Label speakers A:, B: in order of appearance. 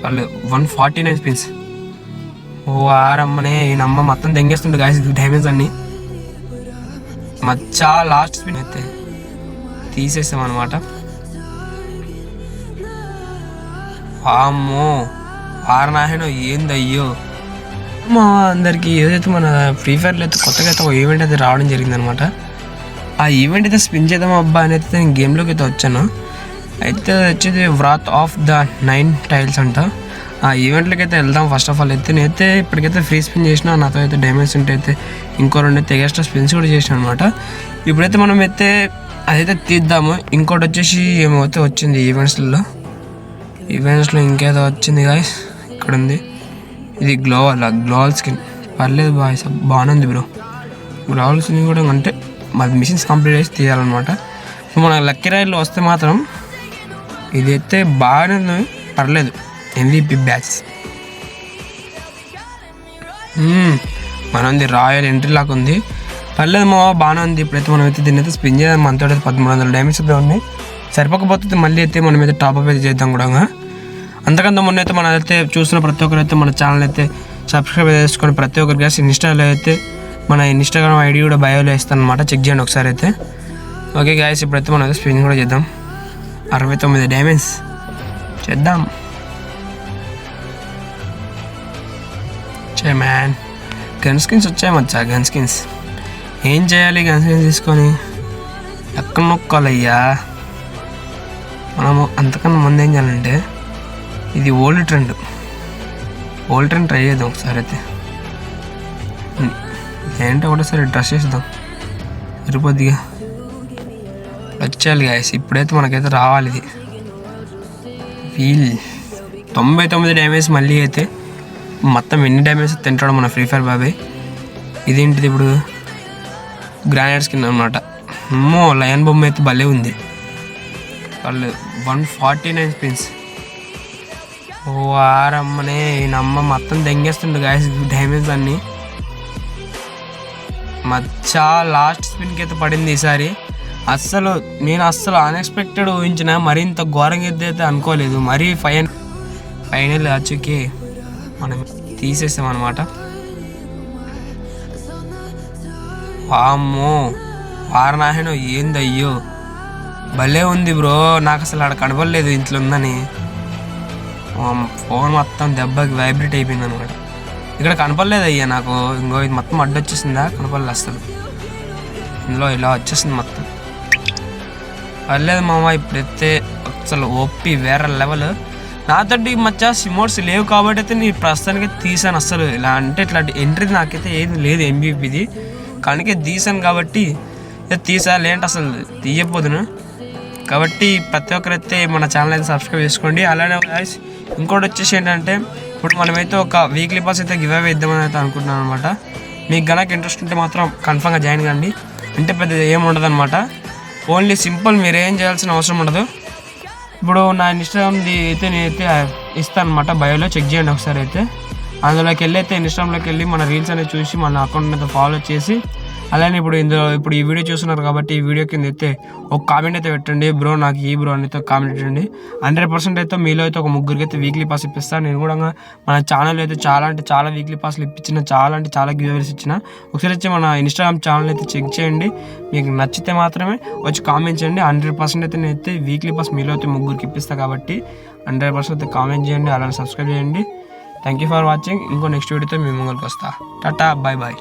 A: వాళ్ళు 149 స్పిన్స్. ఓ ఆరమ్మనే ఈ నమ్మ మొత్తం దెంగేస్తుండే గాయస్ డైమండ్స్ అన్ని. మచ్చా లాస్ట్ స్పిన్ అయితే తీసేస్తాం అనమాట. వామ్మో వారణాహేనో ఏందయ్యో. మా అందరికి ఏదైతే మన ఫ్రీ ఫైర్లో అయితే కొత్తగా అయితే ఒక ఈవెంట్ అయితే రావడం జరిగిందనమాట. ఆ ఈవెంట్ అయితే స్పిన్ చేద్దాం అబ్బా అని అయితే నేను గేమ్లోకి అయితే వచ్చాను. అయితే వచ్చేది వ్రాత్ ఆఫ్ ద 9 టైల్స్ అంట. ఆ ఈవెంట్లోకి అయితే వెళ్దాం. ఫస్ట్ ఆఫ్ ఆల్ అయితే నేనైతే ఇప్పటికైతే ఫ్రీ స్పిన్ చేసిన, నాతో అయితే డైమండ్స్ ఉంటే అయితే ఇంకో 2 అయితే ఎక్స్ట్రా స్పిన్స్ కూడా చేసిన అనమాట. ఇప్పుడైతే మనం అయితే అదైతే తీద్దాము. ఇంకోటి వచ్చేసి ఏమైతే వచ్చింది ఈవెంట్స్లో ఇంకేదో వచ్చింది గాయస్. ఇక్కడ ఉంది ఇది గ్లోవల్ స్కిన్. పర్లేదు బాయ్స్ బాగానే ఉంది బ్రో. గ్లోవల్ స్కిన్ కూడా అంటే మాది మిషన్స్ కంప్లీట్ చేసి తీయాలన్నమాట. సో మన లక్కీ రైడ్లో వస్తే మాత్రం ఇదైతే బాగానే ఉంది, పర్లేదు. MVP బ్యాచ్ మనది రాయల్ ఎంట్రీ లాగా ఉంది, పర్లేదు మా బాగానే ఉంది. ఇప్పుడైతే మనం అయితే దీన్ని అయితే స్పిన్ చేద్దాం. మనతో అయితే 1300 డైమండ్స్ అయితే ఉన్నాయి. సరిపోకపోతే మళ్ళీ అయితే మనం అయితే టాప్అప్ అయితే చేద్దాం కూడా. అంతకంత మొన్న అయితే మనం అయితే చూస్తున్న ప్రతి ఒక్కరు అయితే మన ఛానల్ అయితే సబ్స్క్రైబ్ చేసుకొని ప్రతి ఒక్కరికి గ్యాస్ ఇన్స్టాలో అయితే మన ఇన్స్టాగ్రామ్ ఐడి కూడా బయోలో ఇస్తాను అనమాట. చెక్ చేయండి ఒకసారి అయితే. ఓకే గ్యాస్ ఇప్పుడైతే మనం అయితే స్పిన్ కూడా చేద్దాం. 69 డైమండ్స్ చేద్దాం. మ్యాన్ గన్ స్కిన్స్ వచ్చాయి మచ్చా. గన్ స్కిన్స్ ఏం చేయాలి? గన్ స్కిన్స్ తీసుకొని ఎక్కడ నొక్కాలయ్యా మనము. అంతకన్నా ముందు ఏం చేయాలంటే ఇది ఓల్డ్ ట్రెండ్ ట్రై చేద్దాం ఒకసారి అయితే. ఏంటో ఒకటేసారి డ్రెస్ చేద్దాం సరిపోద్దిగా. వచ్చేయాలి గాయస్. ఇప్పుడైతే మనకైతే రావాలి ఇది వీల్. 99 డ్యామేజ్ మళ్ళీ అయితే మొత్తం ఎన్ని డ్యామేజ్ తింటాడు మన ఫ్రీ ఫైర్ బాబాయ్. ఇదేంటిది ఇప్పుడు? గ్రానైడ్ స్కిన్ అనమాట. అమ్మో లయన్ బొమ్మ అయితే భలే ఉంది. వాళ్ళు 149 స్పిన్స్. ఓ ఆరమ్మనే ఈ నమ్మ మొత్తం దెంగేస్తుండే గాయస్ డైమండ్స్ అన్నీ. మచ్చా లాస్ట్ స్పిన్కి అయితే పడింది ఈసారి. నేను అస్సలు అన్ఎక్స్పెక్టెడ్ ఊహించిన, మరింత ఘోరంగా అయితే అనుకోలేదు. మరీ ఫైనల్ వచ్చి మనం తీసేసాం అనమాట. వామ్మో వారణాహేనో ఏందయ్యో భలే ఉంది బ్రో. నాకు అసలు అక్కడ కనపడలేదు ఇంట్లో ఉందని. ఫోన్ మొత్తం దెబ్బకి వైబ్రేట్ అయిపోయింది అనమాట. ఇక్కడ కనపడలేదు అయ్యా నాకు. ఇంకో ఇది మొత్తం అడ్డొచ్చేసిందా? కనపడలేదు అసలు. ఇందులో ఇలా వచ్చేసింది మొత్తం. పర్లేదు మామ. ఇప్పుడైతే అసలు ఓపి వేరే లెవెల్. నాతోటి మచ్చా సిమోట్స్ లేవు కాబట్టి అయితే నేను ప్రస్తుతానికి తీసాను. అసలు ఇలా అంటే ఇట్లాంటి ఎంట్రీ నాకైతే ఏది లేదు MVPది, కానీ తీసాను కాబట్టి తీసా. లేంటే అసలు తీయకపోదును. కాబట్టి ప్రతి ఒక్కరైతే మన ఛానల్ అయితే సబ్స్క్రైబ్ చేసుకోండి. అలానే ఇంకోటి వచ్చేసి ఏంటంటే ఇప్పుడు మనమైతే ఒక వీక్లీ పాస్ అయితే గివ్ అవే ఇద్దామని అయితే అనుకుంటున్నాను అనమాట. మీకు గనక ఇంట్రెస్ట్ ఉంటే మాత్రం కన్ఫర్మ్గా జాయిన్ కండి. అంటే పెద్ద ఏముండదు అనమాట. ఓన్లీ సింపుల్ మీరు ఏం చేయాల్సిన అవసరం ఉండదు. ఇప్పుడు నా ఇన్స్టాగ్రామ్ది అయితే నేనైతే ఇస్తాను అనమాట. బయోలో చెక్ చేయండి ఒకసారి అయితే. అందులోకి వెళ్ళి అయితే ఇన్స్టాగ్రామ్లోకి వెళ్ళి మన రీల్స్ అనేది చూసి మన అకౌంట్ అయితే ఫాలో చేసి, అలానే ఇప్పుడు ఈ వీడియో చూస్తున్నారు కాబట్టి ఈ వీడియో కింద అయితే ఒక కామెంట్ అయితే పెట్టండి. బ్రో నాకు ఈ బ్రో అని అయితే కామెంట్ పెట్టండి. 100% అయితే మీలో అయితే ఒక ముగ్గురికి అయితే వీక్లీ పాస్ ఇప్పిస్తాను. నేను కూడా మన ఛానల్ అయితే చాలా వీక్లీ పాస్లు ఇప్పించిన, చాలా గివ్ అవేస్ ఇచ్చిన. ఒకసారి వచ్చి మన ఇన్స్టాగ్రామ్ ఛానల్ అయితే చెక్ చేయండి. మీకు నచ్చితే మాత్రమే వచ్చి కామెంట్ చేయండి. 100% అయితే నేనైతే వీక్లీ పాస్ మీలో అయితే ముగ్గురికి ఇప్పిస్తాను కాబట్టి 100% అయితే కామెంట్ చేయండి. అలానే సబ్స్క్రైబ్ చేయండి. Thank you for watching. ఇంకో నెక్స్ట్ వీడియోతో మీ ముంగల్కి వస్తా. Tata bye bye.